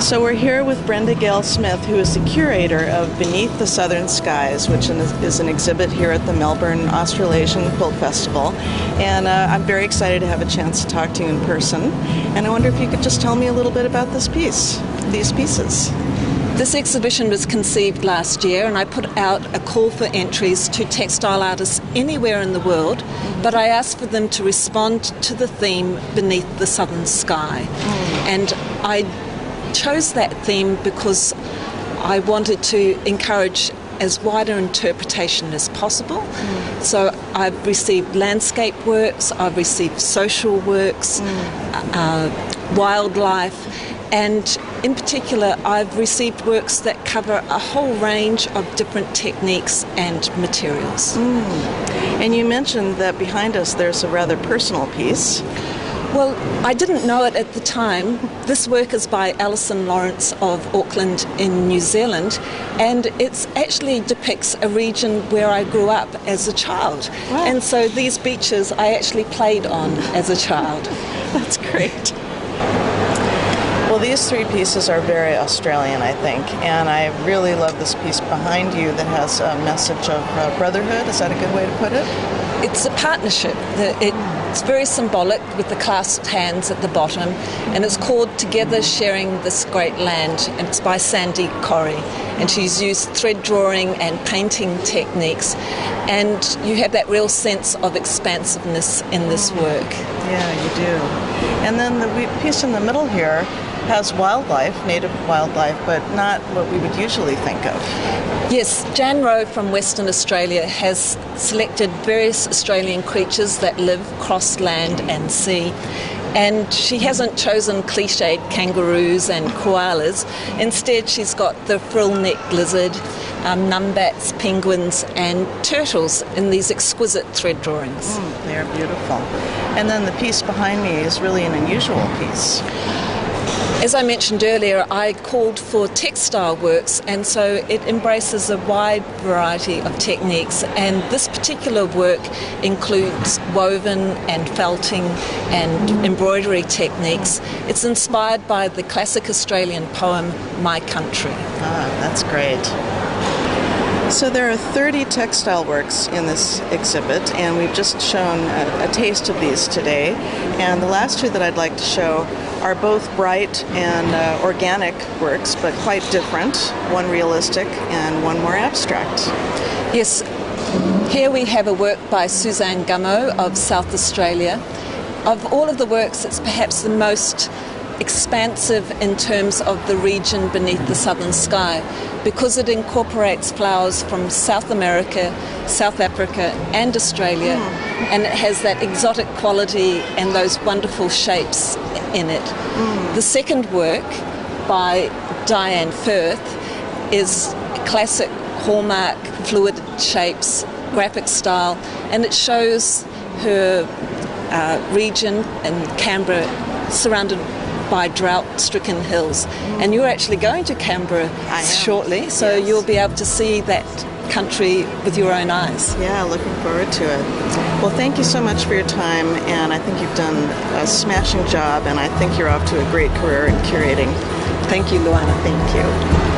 So we're here with Brenda Gale Smith, who is the curator of Beneath the Southern Skies, which is an exhibit here at the Melbourne Australasian Quilt Festival. And I'm very excited to have a chance to talk to you in person. And I wonder if you could just tell me a little bit about these pieces. This exhibition was conceived last year, and I put out a call for entries to textile artists anywhere in the world, but I asked for them to respond to the theme Beneath the Southern Sky. And I chose that theme because I wanted to encourage as wide an interpretation as possible. So I've received landscape works, I've received social works, wildlife, and in particular I've received works that cover a whole range of different techniques and materials. And you mentioned that behind us there's a rather personal piece. Well, I didn't know it at the time. This work is by Alison Lawrence of Auckland in New Zealand, and it actually depicts a region where I grew up as a child. Wow. And so these beaches I actually played on as a child. That's great. Well, these three pieces are very Australian, I think, and I really love this piece behind you that has a message of brotherhood. Is that a good way to put it? It's a partnership. It's very symbolic with the clasped hands at the bottom, and it's called Together Sharing This Great Land, and it's by Sandy Corrie, and she's used thread drawing and painting techniques, and you have that real sense of expansiveness in this work. Yeah, you do. And then the piece in the middle here has wildlife, native wildlife, but not what we would usually think of. Yes, Jan Rowe from Western Australia has selected various Australian creatures that live across land and sea. And she hasn't chosen cliched kangaroos and koalas. Instead, she's got the frill-necked lizard, numbats, penguins, and turtles in these exquisite thread drawings. They are beautiful. And then the piece behind me is really an unusual piece. As I mentioned earlier, I called for textile works, and so it embraces a wide variety of techniques, and this particular work includes woven and felting and embroidery techniques. It's inspired by the classic Australian poem My Country. That's great. So there are 30 textile works in this exhibit, and we've just shown a taste of these today. And the last two that I'd like to show are both bright and organic works, but quite different. One realistic and one more abstract. Yes, here we have a work by Suzanne Gummo of South Australia. Of all of the works, it's perhaps the most expansive in terms of the region beneath the southern sky, because it incorporates flowers from South America, South Africa and Australia, and it has that exotic quality and those wonderful shapes in it. The second work by Diane Firth is classic hallmark fluid shapes, graphic style, and it shows her region in Canberra surrounded by drought-stricken hills. And you're actually going to Canberra shortly, so yes. You'll be able to see that country with your own eyes. Yeah, looking forward to it. Well, thank you so much for your time, and I think you've done a smashing job, and I think you're off to a great career in curating. Thank you, Luana. Thank you.